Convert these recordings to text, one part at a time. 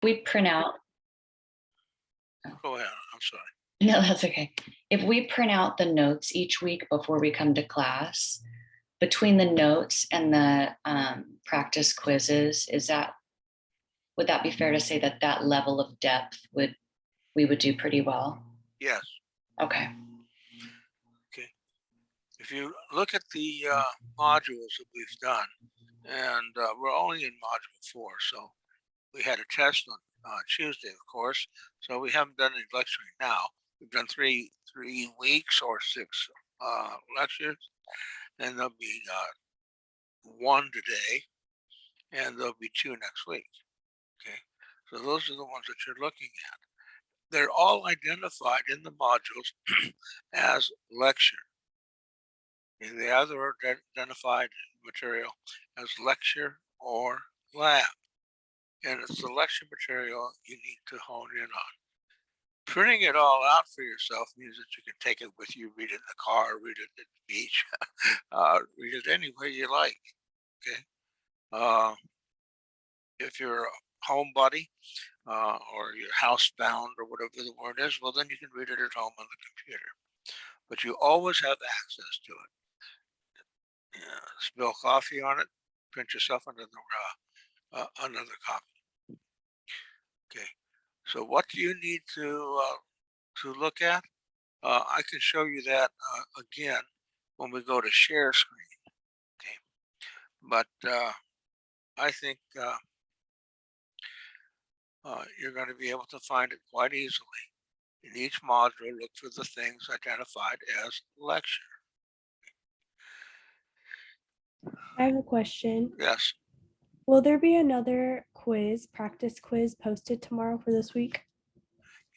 We print out, Go ahead, I'm sorry. no, that's okay. If we print out the notes each week before we come to class, between the notes and the practice quizzes, would that be fair to say that that level of depth we would do pretty well? Yes, Okay. okay. If you look at the modules that we've done, and we're only in module 4, so we had a test on Tuesday, of course, so we haven't done any lecturing now. We've done three weeks or 6 lectures, and there'll be 1 today, and there'll be 2 next week. Okay, so those are the ones that you're looking at. They're all identified in the modules as lecture. And the other identified material as lecture or lab. And it's the lecture material you need to hone in on. Printing it all out for yourself means that you can take it with you, read it in the car, read it at the beach, read it any way you like. Okay. Uh, if you're a homebody or you're housebound or whatever the word is, well, then you can read it at home on the computer. But you always have access to it. Spill coffee on it, print yourself another copy. Okay. So what do you need to look at? I can show you that again when we go to share screen. Okay. But I think you're going to be able to find it quite easily. In each module, look for the things identified as lecture. I have a question. Yes. Will there be another practice quiz posted tomorrow for this week?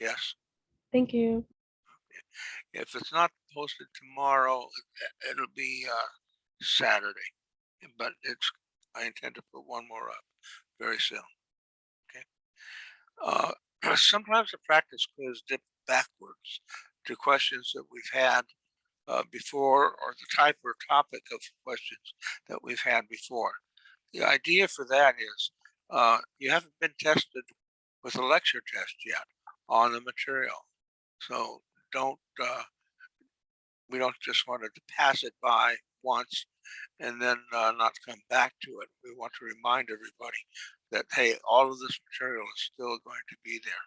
Yes. Thank you. If it's not posted tomorrow, it'll be Saturday. But I intend to put one more up very soon. Okay. Sometimes the practice quiz dip backwards to questions that we've had before, or the type or topic of questions that we've had before. The idea for that is you haven't been tested with a lecture test yet on the material. So we don't just want to pass it by once and then not come back to it. We want to remind everybody that, hey, all of this material is still going to be there.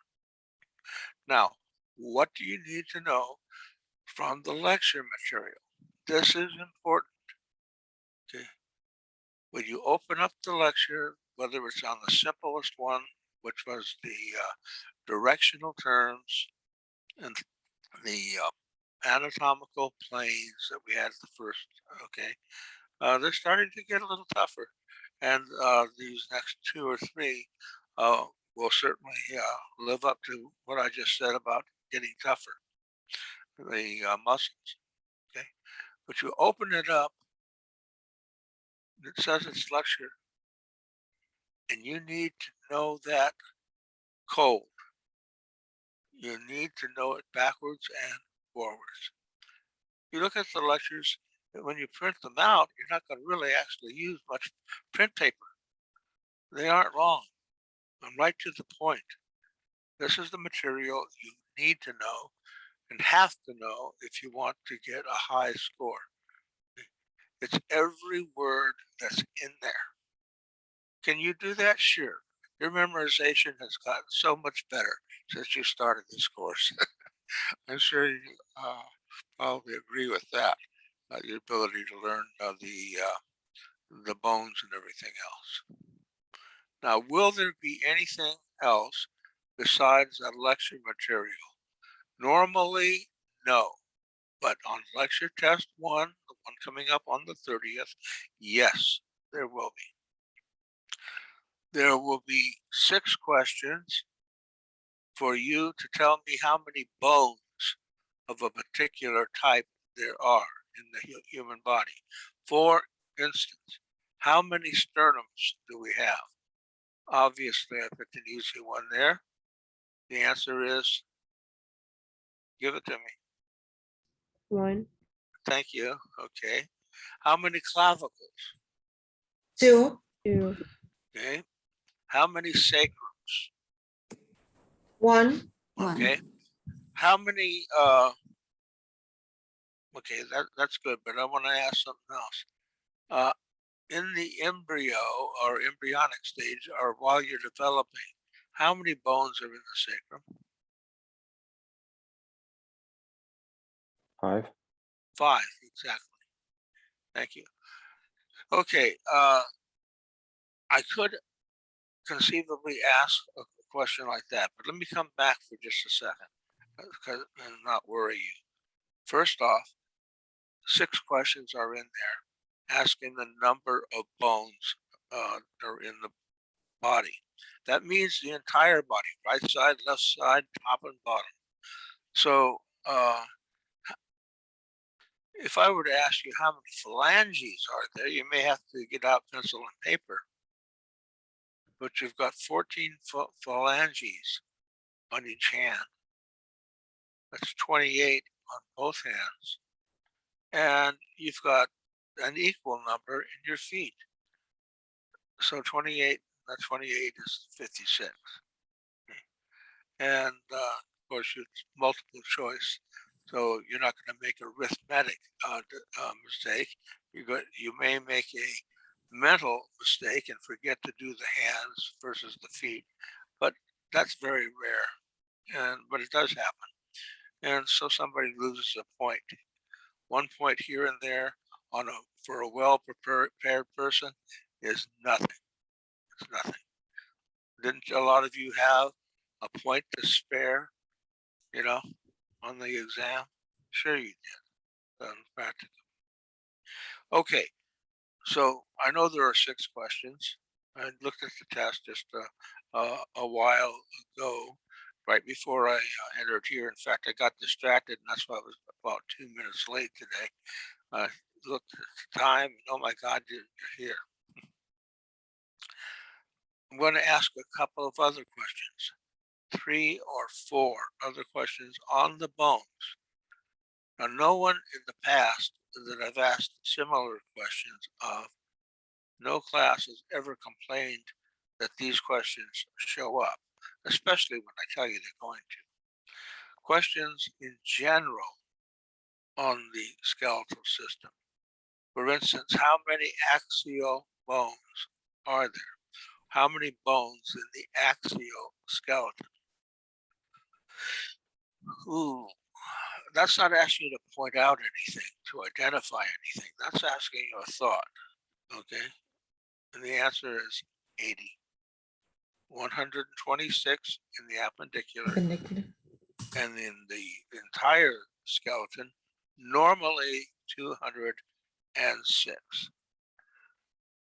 Now, what do you need to know from the lecture material? This is important. Okay. When you open up the lecture, whether it's on the simplest one, which was the directional terms and the anatomical planes that we had the first, okay, they're starting to get a little tougher. And these next 2 or 3 will certainly live up to what I just said about getting tougher, the muscles, okay? But you open it up, it says it's lecture, and you need to know that code. You need to know it backwards and forwards. You look at the lectures, and when you print them out, you're not going to really actually use much print paper. They aren't long. I'm right to the point. This is the material you need to know and have to know if you want to get a high score. It's every word that's in there. Can you do that? Sure. Your memorization has gotten so much better since you started this course. I'm sure you probably agree with that. Your ability to learn the bones and everything else. Now, will there be anything else besides that lecture material? Normally, no. But on lecture test 1, the one coming up on the 30th, yes, there will be. There will be 6 questions for you to tell me how many bones of a particular type there are in the human body. For instance, how many sternums do we have? Obviously, I picked an easy one there. The answer is, give it to me. 1. Thank you. Okay. How many clavicles? 2. 2. Okay. How many sacrums? One. Okay. How many, okay, that's good, but I want to ask something else. In the embryo or embryonic stage, or while you're developing, how many bones are in the sacrum? 5. 5, exactly. Thank you. Okay, I could conceivably ask a question like that, but let me come back for just a second and not worry you. First off, 6 questions are in there asking the number of bones that are in the body. That means the entire body, right side, left side, top and bottom. So if I were to ask you how many phalanges are there, you may have to get out pencil and paper. But you've got 14 phalanges on each hand. That's 28 on both hands. And you've got an equal number in your feet. So 28, that 28 is 56. And of course, it's multiple choice. So you're not going to make a arithmetic mistake. You may make a mental mistake and forget to do the hands versus the feet, but that's very rare. But it does happen. And so somebody loses a point. 1 point here and there for a well-prepared person is nothing. It's nothing. Didn't a lot of you have a point to spare, on the exam? Sure you did. Practical. Okay, so I know there are 6 questions. I looked at the test just a while ago, right before I entered here. In fact, I got distracted, and that's why I was about 2 minutes late today. I looked at the time, and oh my God, you're here. I'm going to ask a couple of other questions, 3 or 4 other questions on the bones. Now, no one in the past that I've asked similar questions of, no class has ever complained that these questions show up, especially when I tell you they're going to. Questions in general on the skeletal system. For instance, how many axial bones are there? How many bones in the axial skeleton? Ooh, that's not asking you to point out anything, to identify anything. That's asking you a thought, okay? And the answer is 80. 126 in the appendicular, and in the entire skeleton, normally 206.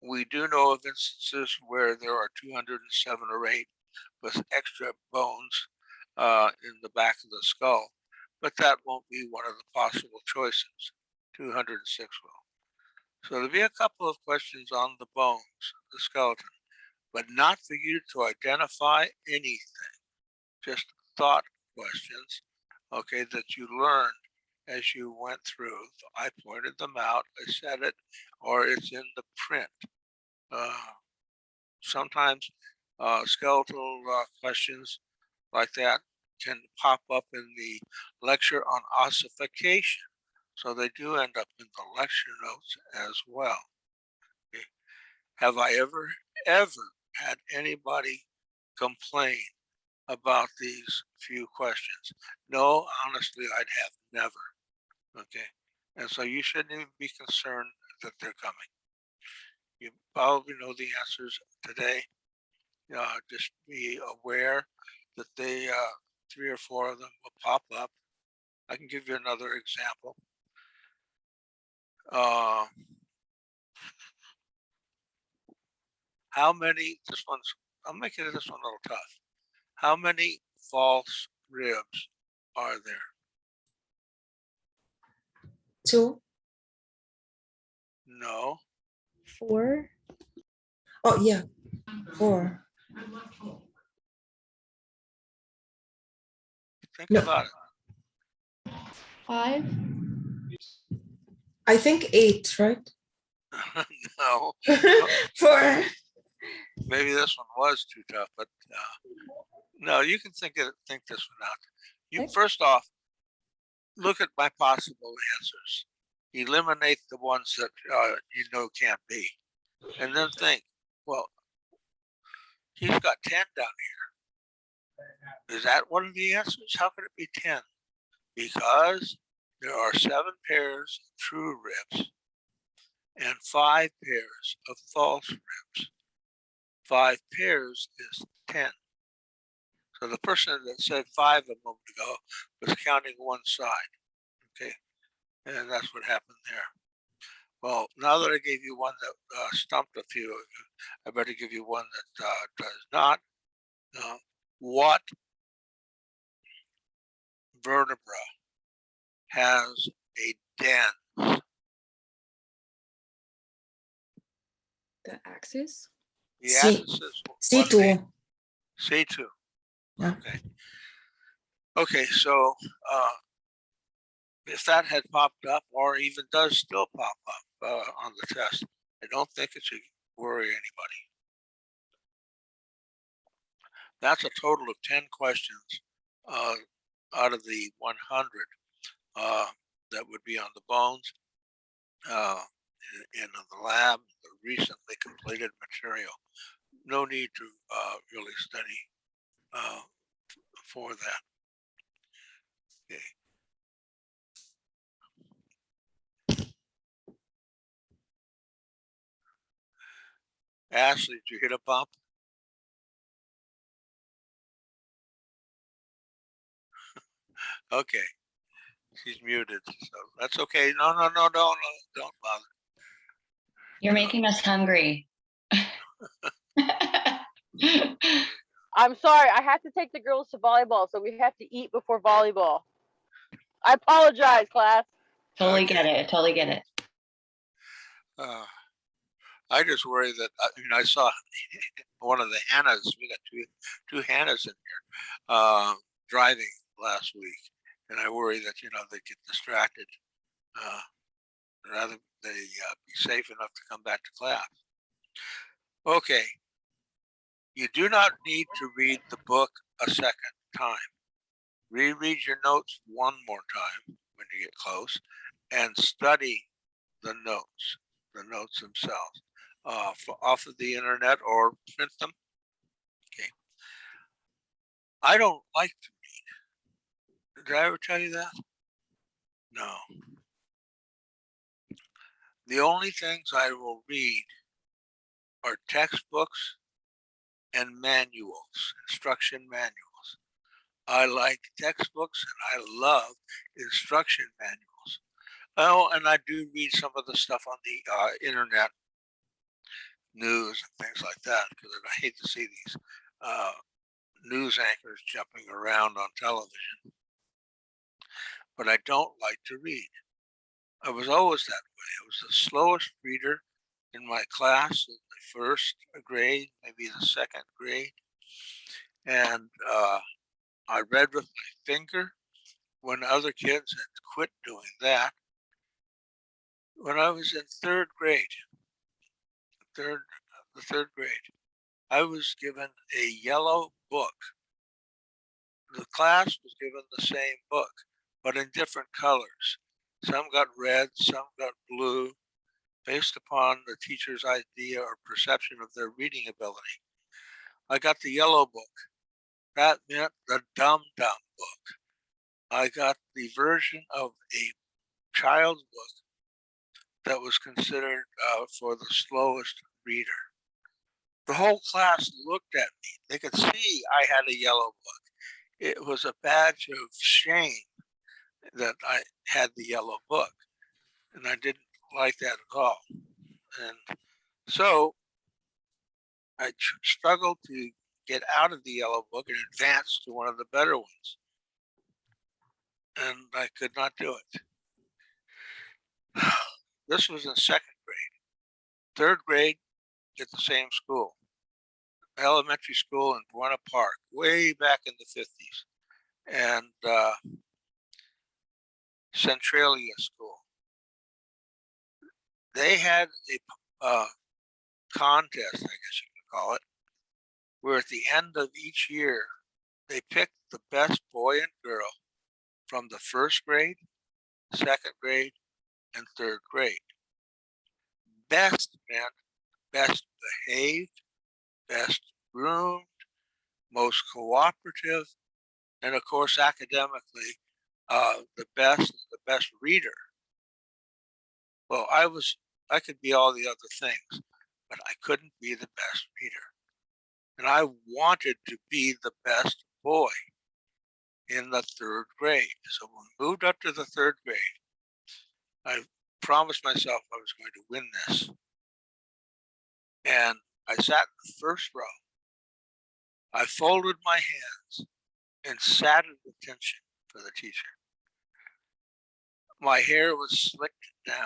We do know of instances where there are 207 or 8 with extra bones in the back of the skull, but that won't be one of the possible choices. 206 will. So there'll be a couple of questions on the bones, the skeleton, but not for you to identify anything, just thought questions, okay, that you learned as you went through. I pointed them out, I said it, or it's in the print. Sometimes skeletal questions like that can pop up in the lecture on ossification. So they do end up in the lecture notes as well. Okay. Have I ever had anybody complain about these few questions? No, honestly, I'd have never. Okay. And so you shouldn't even be concerned that they're coming. You probably know the answers today. Just be aware that they 3 or 4 of them will pop up. I can give you another example. How many, I'm making this one a little tough. How many false ribs are there? 2. No. 4. Oh, yeah. 4. Think No. about it. 5. I think 8, right? No. 4. Maybe this one was too tough, but no, you can think this one out. You Okay. first off, look at my possible answers. Eliminate the ones that you know can't be, and then think, well, he's got 10 down here. Is that one of the answers? How could it be 10? Because there are 7 pairs of true ribs and 5 pairs of false ribs. 5 pairs is 10. So the person that said 5 a moment ago was counting one side. Okay, and that's what happened there. Well, now that I gave you one that stumped a few of you, I better give you one that does not. What vertebra has a den? The axis. The C- axis is one name. C2. C2. Yeah. Okay. Okay, so if that had popped up, or even does still pop up on the test, I don't think it should worry anybody. That's a total of 10 questions out of the 100 that would be on the bones in the lab, the recently completed material. No need to really study for that. Okay. Ashley, did you hit a bump? Okay, she's muted, so that's okay. No, don't bother. You're making us hungry. I'm sorry, I have to take the girls to volleyball, so we have to eat before volleyball. I apologize, class. Totally Okay. get it. Totally get it. I just worry that I saw one of the Hannahs. We got two Hannahs in here driving last week, and I worry that they get distracted. Rather they be safe enough to come back to class. Okay, you do not need to read the book a second time. Reread your notes one more time when you get close, and study the notes themselves off of the internet or print them. Okay. I don't like to read. Did I ever tell you that? No. The only things I will read are textbooks and manuals, instruction manuals. I like textbooks and I love instruction manuals. Oh, and I do read some of the stuff on the internet news and things like that, because I hate to see these news anchors jumping around on television. But I don't like to read. I was always that way. I was the slowest reader in my class in the first grade, maybe the second grade. And I read with my finger when other kids had quit doing that. When I was in third grade, the third grade, I was given a yellow book. The class was given the same book, but in different colors. Some got red, some got blue, based upon the teacher's idea or perception of their reading ability. I got the yellow book. That meant the dumb book. I got the version of a child's book that was considered for the slowest reader. The whole class looked at me. They could see I had a yellow book. It was a badge of shame that I had the yellow book, and I didn't like that at all. And so I struggled to get out of the yellow book and advance to one of the better ones. And I could not do it. This was in second grade. Third grade at the same school, elementary school in Buena Park, way back in the 50s. And Centralia School. They had a contest, I guess you could call it, where at the end of each year, they pick the best boy and girl from the first grade, second grade, and third grade. Best meant best behaved, best groomed, most cooperative, and of course, academically, the best reader. Well, I could be all the other things, but I couldn't be the best reader. And I wanted to be the best boy in the third grade. So when we moved up to the third grade, I promised myself I was going to win this. And I sat in the first row. I folded my hands and sat at attention for the teacher. My hair was slicked down,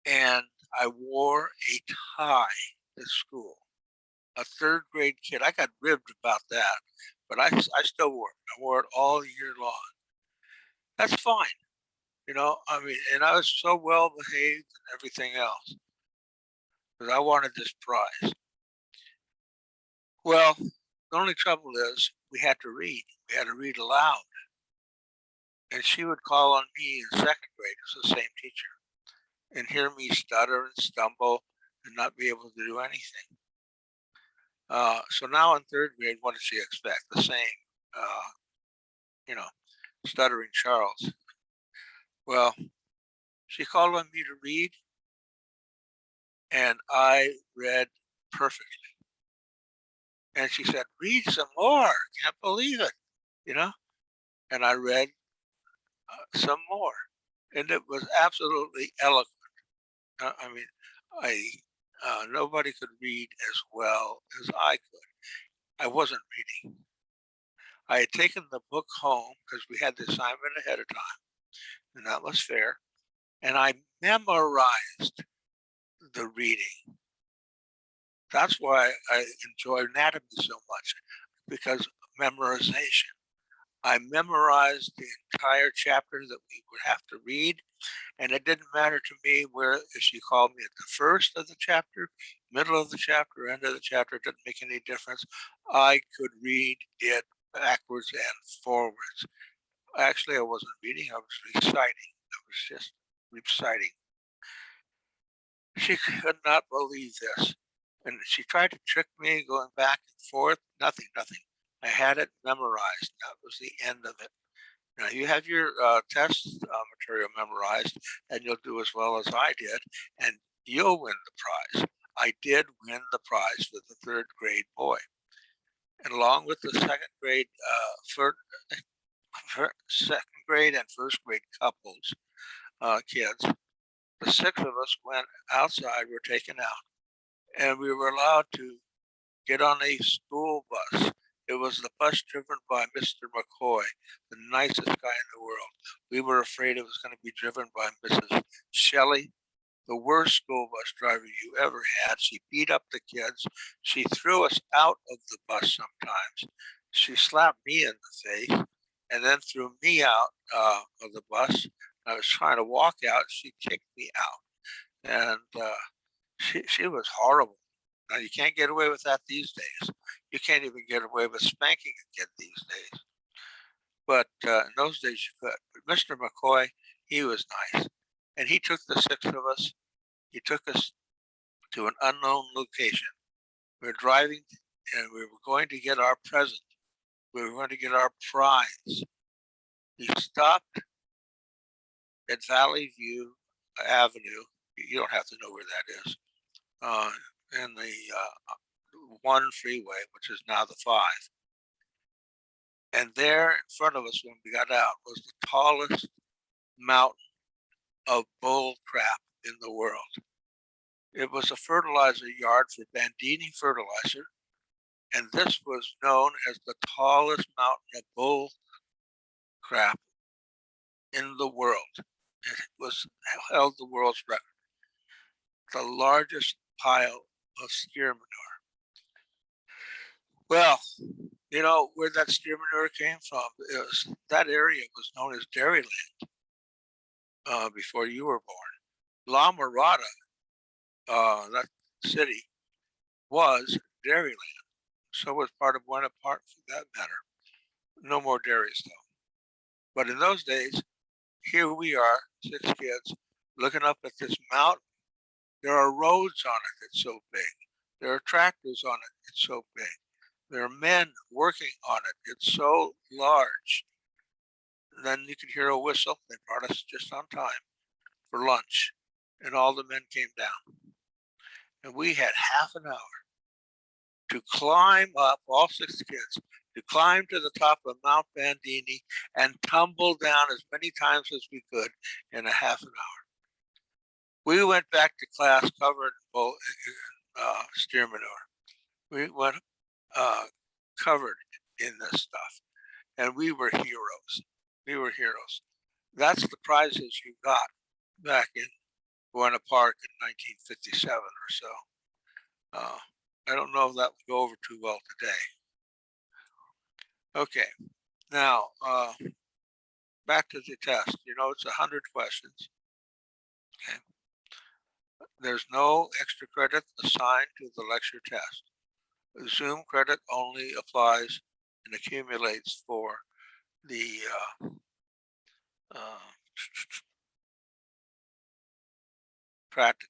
and I wore a tie to school. A third grade kid, I got ribbed about that, but I still wore it. I wore it all year long. That's fine. I mean, and I was so well behaved and everything else because I wanted this prize. Well, the only trouble is we had to read. We had to read aloud. And she would call on me in second grade as the same teacher and hear me stutter and stumble and not be able to do anything. So now in third grade, what did she expect? The same, stuttering Charles. Well, she called on me to read, and I read perfectly. And she said, read some more. Can't believe it, And I read some more, and it was absolutely eloquent. I mean, nobody could read as well as I could. I wasn't reading. I had taken the book home because we had the assignment ahead of time, and that was fair. And I memorized the reading. That's why I enjoy anatomy so much, because of memorization. I memorized the entire chapter that we would have to read, and it didn't matter to me if she called me at the first of the chapter, middle of the chapter, end of the chapter. It didn't make any difference. I could read it backwards and forwards. Actually, I wasn't reading, I was reciting. I was just reciting. She could not believe this. And she tried to trick me going back and forth. Nothing. I had it memorized. That was the end of it. Now you have your test material memorized, and you'll do as well as I did, and you'll win the prize. I did win the prize for the third grade boy. And along with the second grade, second grade and first grade couples, kids, the six of us went outside, were taken out, and we were allowed to get on a school bus. It was the bus driven by Mr. McCoy, the nicest guy in the world. We were afraid it was going to be driven by Mrs. Shelley, the worst school bus driver you ever had. She beat up the kids. She threw us out of the bus sometimes. She slapped me in the face and then threw me out of the bus. I was trying to walk out. She kicked me out. And she was horrible. Now, you can't get away with that these days. You can't even get away with spanking a kid these days. But in those days you could. But Mr. McCoy, he was nice. And he took the six of us, he took us to an unknown location. We were driving and we were going to get our present. We were going to get our prize. He stopped at Valley View Avenue. You don't have to know where that is. In the 1 freeway, which is now the 5. And there in front of us when we got out was the tallest mountain of bull crap in the world. It was a fertilizer yard for Bandini fertilizer, and this was known as the tallest mountain of bull crap in the world. It held the world's record. The largest pile of steer manure. Well, where that steer manure came from, that area was known as Dairyland before you were born. La Mirada, that city, was Dairyland. So was part of Buena Park for that matter. No more dairies though. But in those days, here we are, 6 kids, looking up at this mountain. There are roads on it, it's so big. There are tractors on it, it's so big. There are men working on it, it's so large. Then you could hear a whistle. They brought us just on time for lunch, and all the men came down. And we had half an hour to climb up, all 6 kids, to climb to the top of Mount Bandini and tumble down as many times as we could in a half an hour. We went back to class covered in steer manure. We went covered in this stuff, and we were heroes. We were heroes. That's the prizes you got back in Buena Park in 1957 or so. I don't know if that would go over too well today. Okay, now back to the test. You know, it's 100 questions. Okay. There's no extra credit assigned to the lecture test. Zoom credit only applies and accumulates for the practical.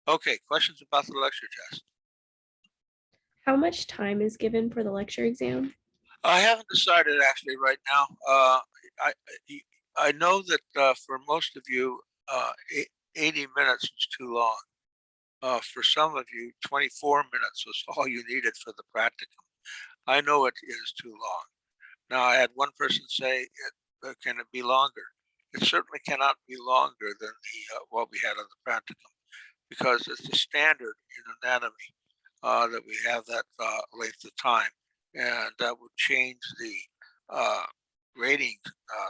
Okay, questions about the lecture test? How much time is given for the lecture exam? I haven't decided actually right now. I know that for most of you, 80 minutes was too long. For some of you, 24 minutes was all you needed for the practicum. I know it is too long. Now, I had one person say, can it be longer? It certainly cannot be longer than what we had on the practicum, because it's the standard in anatomy that we have that length of time, and that would change the rating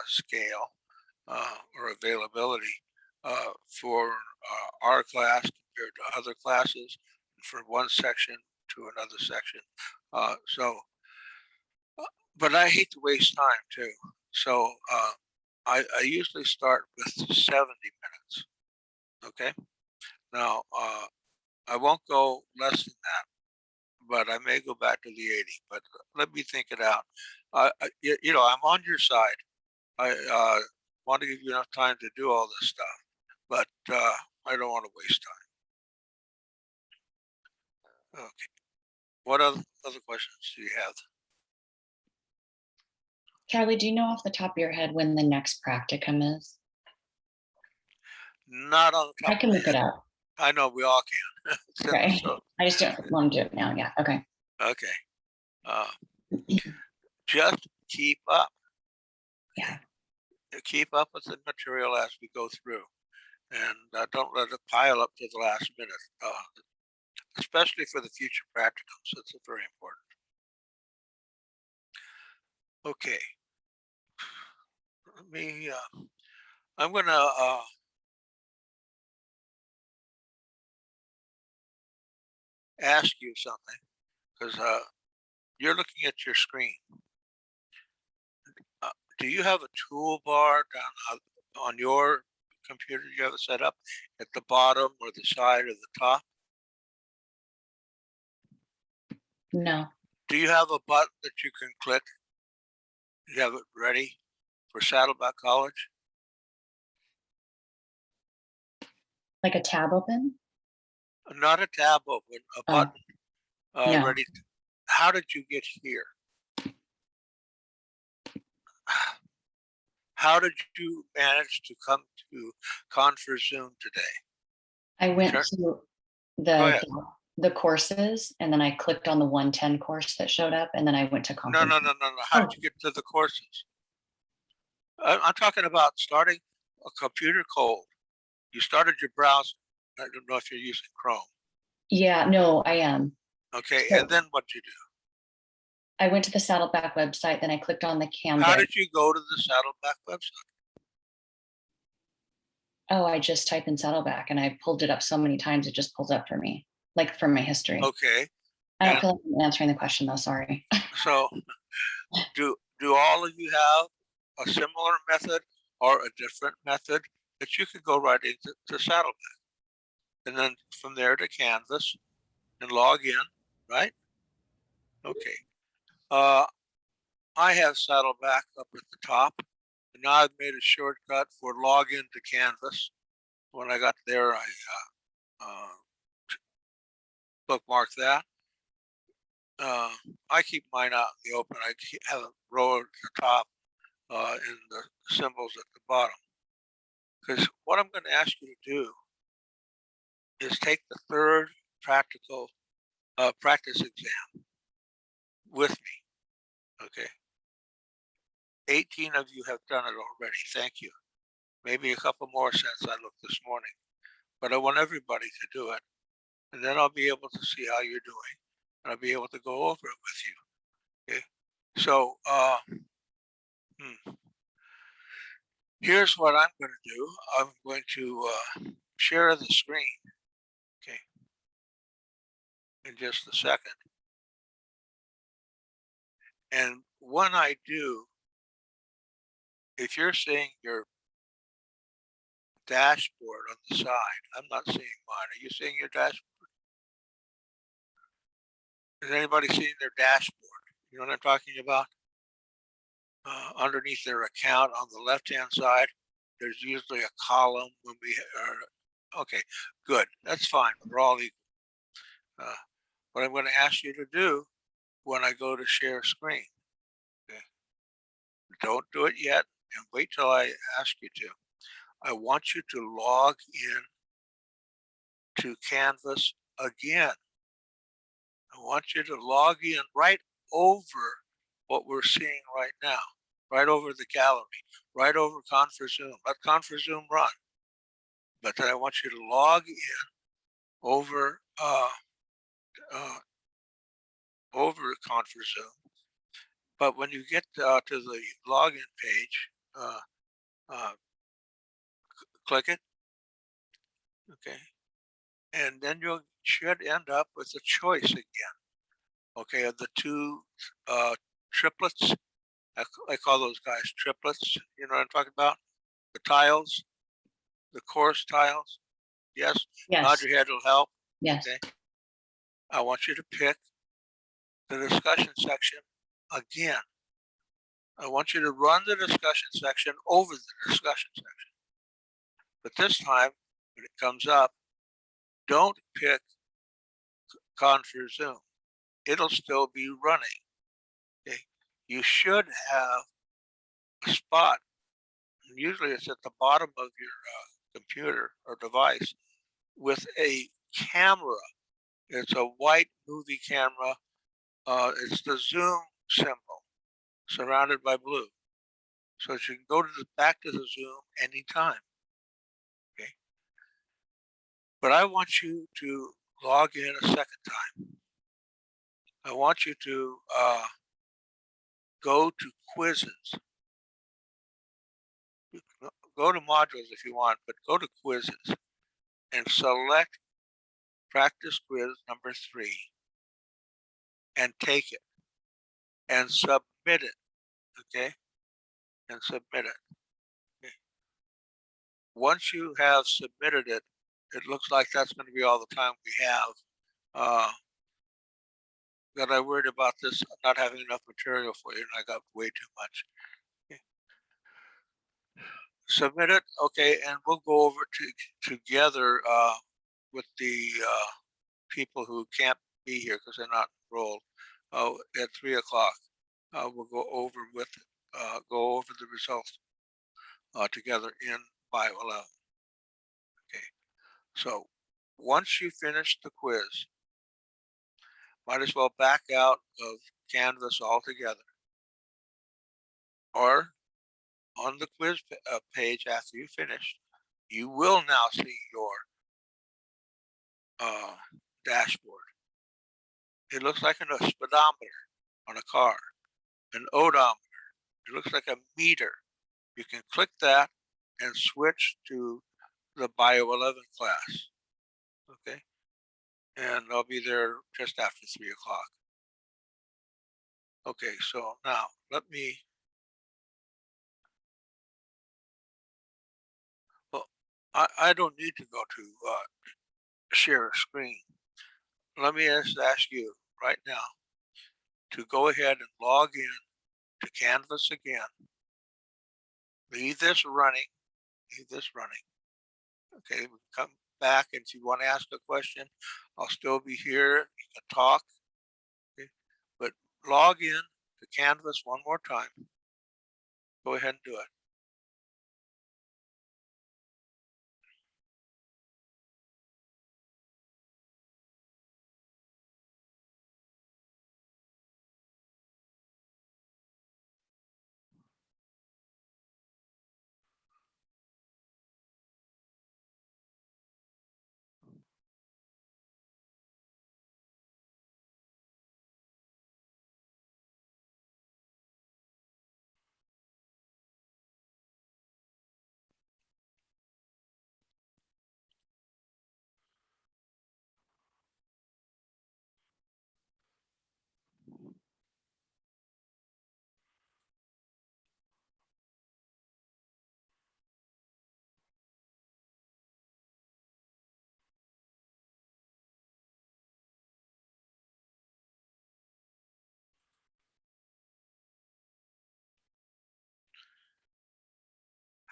scale or availability for our class compared to other classes, from one section to another section. But I hate to waste time too. So I usually start with 70 minutes. Okay. Now, I won't go less than that, but I may go back to the 80, but let me think it out. You know, I'm on your side. I want to give you enough time to do all this stuff, but I don't want to waste time. Okay. What other questions do you have? Charlie, do you know off the top of your head when the next practicum is? Not on the I top can of my look it head. up. I know we all can. It's in the Okay. so- I just don't want to do it now. Yeah. Okay. Okay. Just keep up. Yeah. Keep up with the material as we go through, and don't let it pile up to the last minute, especially for the future practicums. It's very important. Okay. Let me, I'm gonna ask you something, because you're looking at your screen. Do you have a toolbar down on your computer? You have it set up at the bottom or the side or the top? No. Do you have a button that you can click? You have it ready for Saddleback College? Like a tab open? Not a tab open, a button no. ready. How did you get here? How did you manage to come to Confer Zoom today? I went Sure. to Go ahead. the courses, and then I clicked on the 110 course that showed up, and then I went to No. conference. How did you get to the courses? I'm talking about starting a computer cold. You started your browser. I don't know if you're using Chrome. Yeah, no, I am. Okay, So- and then what you do? I went to the Saddleback website, then I clicked on the Canvas. How did you go to the Saddleback website? Oh, I just typed in Saddleback and I pulled it up so many times, it just pulls up for me, like from my history. Okay, I don't and- feel like I'm answering the question though, sorry. so do all of you have a similar method or a different method that you could go right into Saddleback? And then from there to Canvas, and log in, right? Okay. I have Saddleback up at the top. And now I've made a shortcut for login to Canvas. When I got there, I bookmark that. I keep mine out in the open. I have a row at the top and the symbols at the bottom. Because what I'm going to ask you to do is take the third practical practice exam with me. Okay. 18 of you have done it already. Thank you. Maybe a couple more since I looked this morning. But I want everybody to do it. And then I'll be able to see how you're doing. And I'll be able to go over it with you. Okay. So here's what I'm going to do. I'm going to share the screen. Okay. In just a second. And when I do, if you're seeing your dashboard on the side, I'm not seeing mine. Are you seeing your dashboard? Is anybody seeing their dashboard? You know what I'm talking about? Underneath their account on the left-hand side, there's usually a column when we are, okay, good, that's fine, we're all equal. What I'm gonna ask you to do when I go to share screen, okay? Don't do it yet and wait till I ask you to. I want you to log in to Canvas again. I want you to log in right over what we're seeing right now, right over the gallery, right over ConferZoom. Let ConferZoom run. But then I want you to log in over over ConferZoom. But when you get to the login page, click it. Okay. And then you should end up with a choice again. Okay, of the two triplets. I call those guys triplets. You know what I'm talking about? The tiles, the course tiles. Yes. Yes. Nod your head will help. Yes. Okay. I want you to pick the discussion section again. I want you to run the discussion section over the discussion section. But this time, when it comes up, don't pick ConferZoom. It'll still be running. Okay. You should have a spot. Usually it's at the bottom of your computer or device with a camera. It's a white movie camera. It's the zoom symbol surrounded by blue. So you can go to the back to the zoom anytime. Okay. But I want you to log in a second time. I want you to go to quizzes. Go to modules if you want, but go to quizzes and select practice quiz number 3 and take it and submit it. Okay. And submit it. Okay. Once you have submitted it, it looks like that's going to be all the time we have. That I worried about this not having enough material for you, and I got way too much. Okay. Submit it, okay, and we'll go over together with the people who can't be here because they're not enrolled at 3 o'clock. We'll go over the results together in Bio 11. Okay, so once you finish the quiz, might as well back out of Canvas altogether. Or on the quiz page after you finish, you will now see your dashboard. It looks like a speedometer on a car, an odometer. It looks like a meter. You can click that and switch to the Bio 11 class. Okay. And I'll be there just after 3 o'clock. Okay, so now let me, well, I don't need to go to share a screen. let me ask you right now to go ahead and log in to Canvas again. Leave this running. Leave this running. Okay, we come back, and if you want to ask a question, I'll still be here. You can talk. Okay, but log in to Canvas one more time. Go ahead and do it.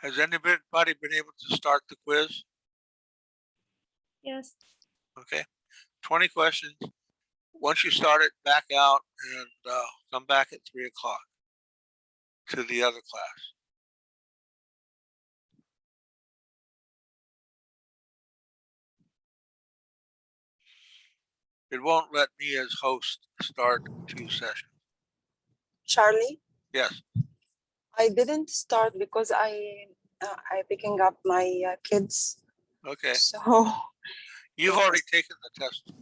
Has anybody been able to start the quiz? Yes. Okay, 20 questions. Once you start it, back out and come back at 3 o'clock to the other class. It won't let me as host start 2 sessions. Charlie, Yes, I didn't start because I picking up my kids. okay. So You've already taken the test.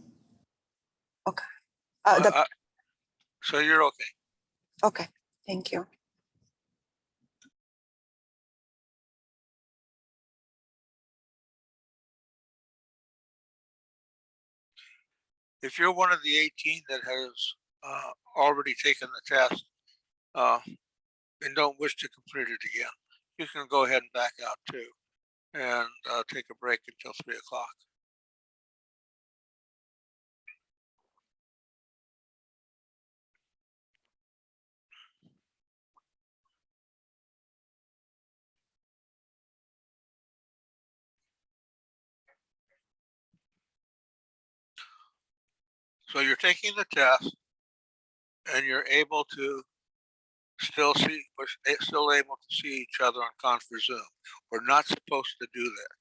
okay. So you're okay. Okay. Thank you. If you're one of the 18 that has already taken the test and don't wish to complete it again, you can go ahead and back out too and take a break until 3 o'clock. So you're taking the test and you're able to still see, we're still able to see each other on conference Zoom. We're not supposed to do that.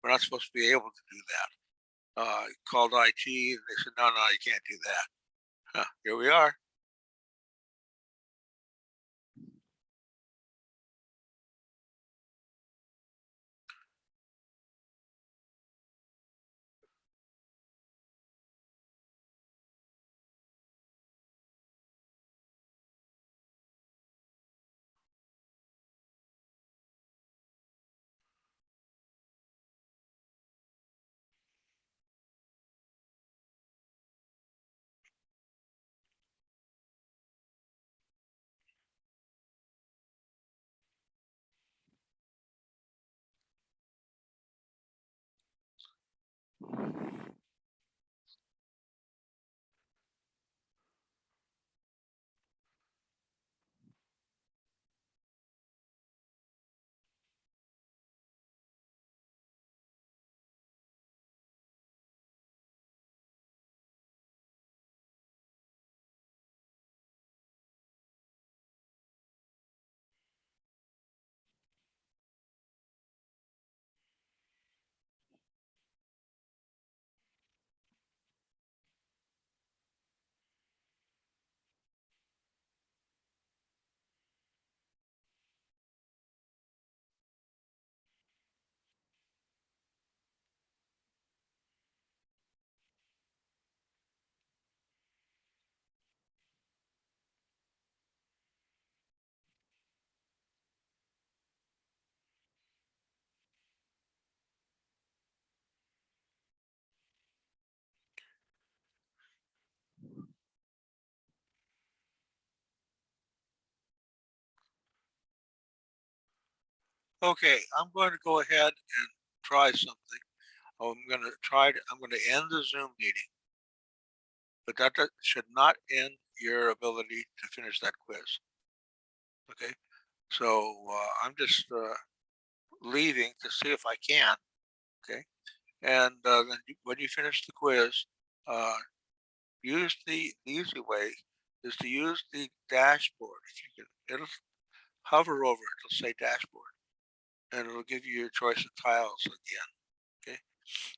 We're not supposed to be able to do that. Called IT and they said, no, you can't do that. Here we are. Okay, I'm going to go ahead and try something. I'm going to end the Zoom meeting. but that should not end your ability to finish that quiz. Okay, so I'm just leaving to see if I can. Okay, and then when you finish the quiz, use the easy way is to use the dashboard. If you can, it'll hover over it. It'll say dashboard, and it'll give you your choice of tiles again. Okay,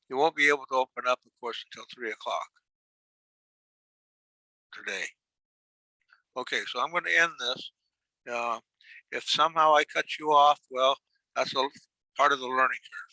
you won't be able to open up, of course, until 3 o'clock today. Okay, so I'm going to end this. If somehow I cut you off, well, that's a part of the learning curve.